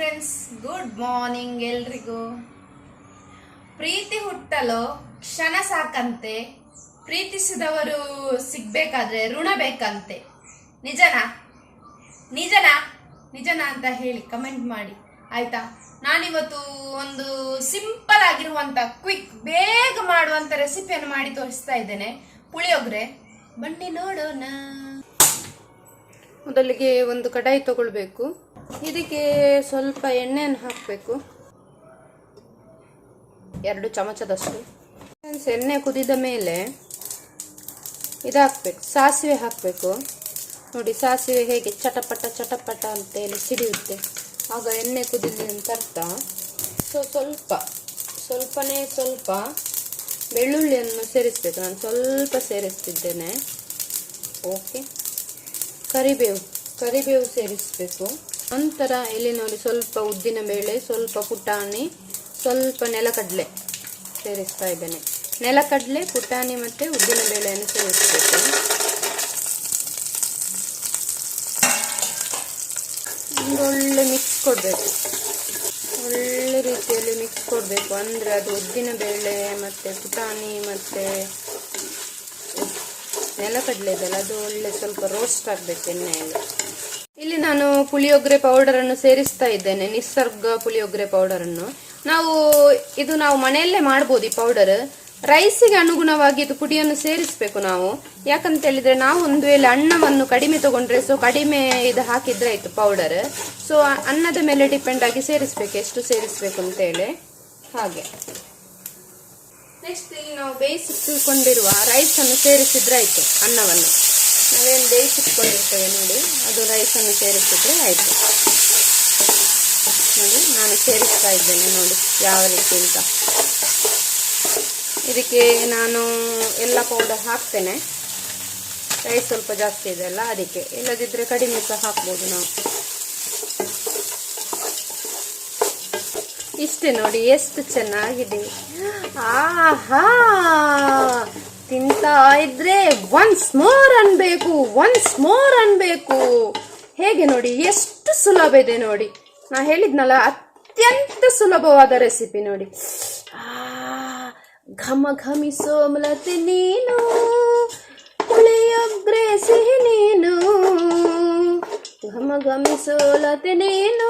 Friends, good morning ಎಲ್ರಿಗೂ. ಪ್ರೀತಿ ಹುಟ್ಟಲು ಕ್ಷಣ ಸಾಕಂತೆ, ಪ್ರೀತಿಸಿದವರು ಸಿಗ್ಬೇಕಾದ್ರೆ ಋಣ ಬೇಕಂತೆ. ನಿಜನಾ ನಿಜನಾ ನಿಜನಾ ಅಂತ ಹೇಳಿ ಕಮೆಂಟ್ ಮಾಡಿ ಆಯ್ತಾ. ನಾನಿವತ್ತು ಒಂದು ಸಿಂಪಲ್ ಆಗಿರುವಂತ ಕ್ವಿಕ್ ಬೇಗ ಮಾಡುವಂತ ರೆಸಿಪಿಯನ್ನು ಮಾಡಿ ತೋರಿಸ್ತಾ ಇದ್ದೇನೆ. ಪುಳಿಯೋಗರೆ ಬನ್ನಿ ನೋಡೋಣ. ಮೊದಲಿಗೆ ಒಂದು ಕಡಾಯಿ ತಗೊಳ್ಬೇಕು. ಇದಕ್ಕೆ ಸ್ವಲ್ಪ ಎಣ್ಣೆಯನ್ನು ಹಾಕಬೇಕು, 2 ಚಮಚದಷ್ಟು. ಎಣ್ಣೆ ಕುದಿದ ಮೇಲೆ ಇದು ಹಾಕ್ಬೇಕು, ಸಾಸಿವೆ ಹಾಕಬೇಕು. ನೋಡಿ ಸಾಸಿವೆ ಹೇಗೆ ಚಟಪಟ ಚಟಪಟ ಅಂತ ಹೇಳಿ ಸಿಡಿಯುತ್ತೆ. ಆಗ ಎಣ್ಣೆ ಕುದಿದ ನಂತರ ಸ್ವಲ್ಪ ಬೆಳ್ಳುಳ್ಳಿಯನ್ನು ಸೇರಿಸಬೇಕು. ನಾನು ಸ್ವಲ್ಪ ಸೇರಿಸ್ತಿದ್ದೇನೆ. ಓಕೆ, ಕರಿಬೇವು ಸೇರಿಸಬೇಕು. ನಂತರ ಇಲ್ಲಿ ನೋಡಿ ಸ್ವಲ್ಪ ಉದ್ದಿನ ಬೇಳೆ, ಸ್ವಲ್ಪ ಪುಟಾಣಿ, ಸ್ವಲ್ಪ ನೆಲಕಡಲೆ ಸೇರಿಸ್ತಾ ಇದ್ದೇನೆ. ನೆಲಕಡಲೆ, ಪುಟಾಣಿ ಮತ್ತು ಉದ್ದಿನ ಬೇಳೆಯನ್ನು ಸೇರಿಸಬೇಕು. ಒಳ್ಳೆ ಮಿಕ್ಸ್ ಕೊಡಬೇಕು, ಒಳ್ಳೆ ರೀತಿಯಲ್ಲಿ ಮಿಕ್ಸ್ ಕೊಡಬೇಕು. ಅಂದರೆ ಅದು ಉದ್ದಿನ ಬೇಳೆ ಮತ್ತು ಪುಟಾಣಿ ಮತ್ತು ನೆಲಕಡಲೆ ಇದೆಲ್ಲ ಅದು ಒಳ್ಳೆ ಸ್ವಲ್ಪ ರೋಸ್ಟ್ ಆಗಬೇಕು ಎಣ್ಣೆಯಲ್ಲಿ. ಇಲ್ಲಿ ನಾನು ಪುಳಿಯೋಗರೆ ಪೌಡರನ್ನು ಸೇರಿಸ್ತಾ ಇದ್ದೇನೆ, ನಿಸರ್ಗ ಪುಳಿಯೋಗರೆ ಪೌಡರನ್ನು. ಇದು ನಾವು ಮನೆಯಲ್ಲೇ ಮಾಡ್ಬೋದು. ಈ ಪೌಡರ್ ರೈಸಿಗೆ ಅನುಗುಣವಾಗಿ ಇದು ಪುಡಿಯನ್ನು ಸೇರಿಸಬೇಕು ನಾವು. ಯಾಕಂತ ಹೇಳಿದ್ರೆ ನಾವು ಒಂದು ವೇಳೆ ಅನ್ನವನ್ನು ಕಡಿಮೆ ತಗೊಂಡ್ರೆ ಕಡಿಮೆ ಇದು ಹಾಕಿದ್ರೆ ಆಯ್ತು ಪೌಡರ್. ಸೊ ಅನ್ನದ ಮೇಲೆ ಡಿಪೆಂಡ್ ಆಗಿ ಸೇರಿಸಬೇಕು, ಎಷ್ಟು ಸೇರಿಸಬೇಕು ಅಂತ ಹೇಳಿ. ಹಾಗೆ ನೆಕ್ಸ್ಟ್ ಇಲ್ಲಿ ನಾವು ಬೇಯಿಸಿಕೊಂಡಿರುವ ರೈಸ್ ಅನ್ನು ಸೇರಿಸಿದ್ರೆ ಆಯ್ತು. ಅನ್ನವನ್ನು ನಾವೇನು ಬೇಯಿಸಿಟ್ಕೊಂಡಿರ್ತೇವೆ ನೋಡಿ, ಅದು ರೈಸ್ ಅನ್ನು ಸೇರಿಸಿದ್ರೆ ಆಯ್ತು. ನೋಡಿ ನಾನು ಸೇರಿಸ್ತಾ ಇದ್ದೇನೆ, ನೋಡಿ ಯಾವ ರೀತಿ ಅಂತ. ಇದಕ್ಕೆ ನಾನು ಎಲ್ಲ ಪೌಡರ್ ಹಾಕ್ತೇನೆ. ರೈಸ್ ಸ್ವಲ್ಪ ಜಾಸ್ತಿ ಇದೆ ಅಲ್ಲ, ಅದಕ್ಕೆ. ಇಲ್ಲದಿದ್ರೆ ಕಡಿಮೆ ಸಹ ಹಾಕ್ಬೋದು ನಾವು. ಇಷ್ಟೇ ನೋಡಿ, ಎಷ್ಟು ಚೆನ್ನಾಗಿದೆ. ಆಹಾ, ತಿಂತಾ ಇದ್ರೆ ಒನ್ಸ್ ಮೋರ್ ಅನ್ಬೇಕು. ಹೇಗೆ ನೋಡಿ, ಎಷ್ಟು ಸುಲಭ ಇದೆ ನೋಡಿ. ನಾ ಹೇಳಿದ್ನಲ್ಲ, ಅತ್ಯಂತ ಸುಲಭವಾದ ರೆಸಿಪಿ ನೋಡಿ. ಘಮ ಘಮಿಸೋಮಲತೆ ನೀನು, ಪುಳಿಯೋಗರೆ ಸಿಹಿ ನೀನು. ಘಮ ಘಮಿಸೋಲತೆ ನೀನು,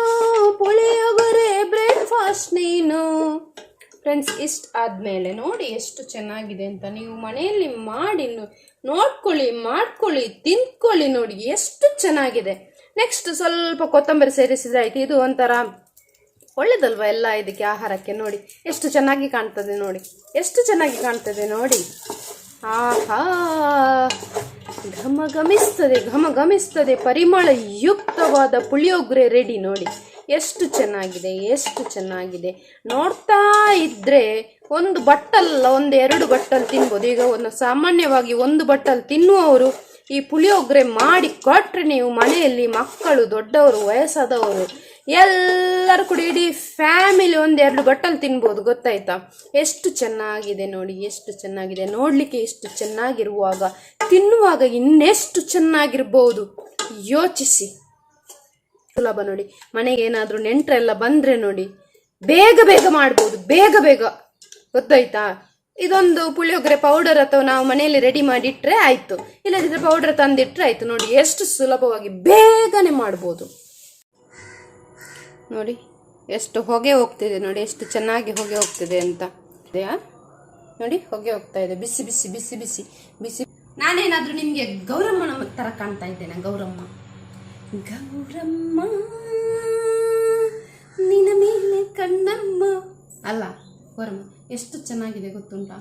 ಪುಳಿಯೋಗರೆ ಬ್ರೇಕ್ಫಾಸ್ಟ್ ನೀನು. ಫ್ರೆಂಡ್ಸ್, ಇಷ್ಟ ಆದ್ಮೇಲೆ ನೋಡಿ ಎಷ್ಟು ಚೆನ್ನಾಗಿದೆ ಅಂತ. ನೀವು ಮನೆಯಲ್ಲಿ ಮಾಡಿ ಮಾಡ್ಕೊಳ್ಳಿ, ತಿಂದ್ಕೊಳ್ಳಿ. ನೋಡಿ ಎಷ್ಟು ಚೆನ್ನಾಗಿದೆ. ನೆಕ್ಸ್ಟ್ ಸ್ವಲ್ಪ ಕೊತ್ತಂಬರಿ ಸೇರಿಸಿದ್ರೆ ಆಯ್ತು. ಇದು ಒಂಥರ ಒಳ್ಳೇದಲ್ವಾ ಎಲ್ಲ ಇದಕ್ಕೆ, ಆಹಾರಕ್ಕೆ. ನೋಡಿ ಎಷ್ಟು ಚೆನ್ನಾಗಿ ಕಾಣ್ತದೆ ನೋಡಿ. ಆಹಾ, ಘಮ ಗಮಿಸ್ತದೆ ಪರಿಮಳ ಯುಕ್ತವಾದ ಪುಳಿಯೋಗರೆ ರೆಡಿ. ನೋಡಿ ಎಷ್ಟು ಚೆನ್ನಾಗಿದೆ. ನೋಡ್ತಾ ಇದ್ರೆ ಒಂದು ಬಟ್ಟಲ್, 1-2 ಬಟ್ಟಲ್ ತಿನ್ಬೋದು. ಈಗ ಸಾಮಾನ್ಯವಾಗಿ 1 ಬಟ್ಟಲ್ ತಿನ್ನುವವರು ಈ ಪುಳಿಯೋಗರೆ ಮಾಡಿ ಕೊಟ್ರೆ ನೀವು ಮನೆಯಲ್ಲಿ ಮಕ್ಕಳು, ದೊಡ್ಡವರು, ವಯಸ್ಸಾದವರು ಎಲ್ಲರೂ ಕೂಡ ಇಡೀ ಫ್ಯಾಮಿಲಿ 1-2 ಬಟ್ಟಲ್ ತಿನ್ಬೋದು. ಗೊತ್ತಾಯ್ತಾ? ಎಷ್ಟು ಚೆನ್ನಾಗಿದೆ ನೋಡಿ, ಎಷ್ಟು ಚೆನ್ನಾಗಿದೆ. ನೋಡ್ಲಿಕ್ಕೆ ಎಷ್ಟು ಚೆನ್ನಾಗಿರುವಾಗ ತಿನ್ನುವಾಗ ಇನ್ನೆಷ್ಟು ಚೆನ್ನಾಗಿರ್ಬೋದು ಯೋಚಿಸಿ. ಸುಲಭ ನೋಡಿ. ಮನೆಗೆ ಏನಾದ್ರೂ ನೆಂಟರೆಲ್ಲ ಬಂದ್ರೆ ನೋಡಿ ಬೇಗ ಮಾಡ್ಬೋದು, ಬೇಗ. ಗೊತ್ತಾಯ್ತಾ? ಇದೊಂದು ಪುಳಿಯೋಗರೆ ಪೌಡರ್ ಅಥವಾ ನಾವು ಮನೆಯಲ್ಲಿ ರೆಡಿ ಮಾಡಿ ಇಟ್ರೆ ಆಯ್ತು. ಇಲ್ಲದಿದ್ರೆ ಪೌಡರ್ ತಂದಿಟ್ರೆ ಆಯ್ತು. ನೋಡಿ ಎಷ್ಟು ಸುಲಭವಾಗಿ ಬೇಗನೆ ಮಾಡ್ಬೋದು. ನೋಡಿ ಎಷ್ಟು ಹೊಗೆ ಹೋಗ್ತಿದೆ, ನೋಡಿ ಎಷ್ಟು ಚೆನ್ನಾಗಿ ಹೊಗೆ ಹೋಗ್ತಿದೆ ಅಂತ. ನೋಡಿ ಹೊಗೆ ಹೋಗ್ತಾ ಇದೆ, ಬಿಸಿ. ನಾನೇನಾದ್ರೂ ನಿಮ್ಗೆ ಗೌರಮ್ಮನ ತರ ಕಾಣ್ತಾ ಇದ್ದೇನೆ? ಗೌರಮ್ಮ ನಿನ್ನ ಮೇಲೆ ಕಣ್ಣಮ್ಮ ಅಲ್ಲ, ಗೌರಮ್ಮ ಎಷ್ಟು ಚೆನ್ನಾಗಿದೆ ಗೊತ್ತುಂಟಾ?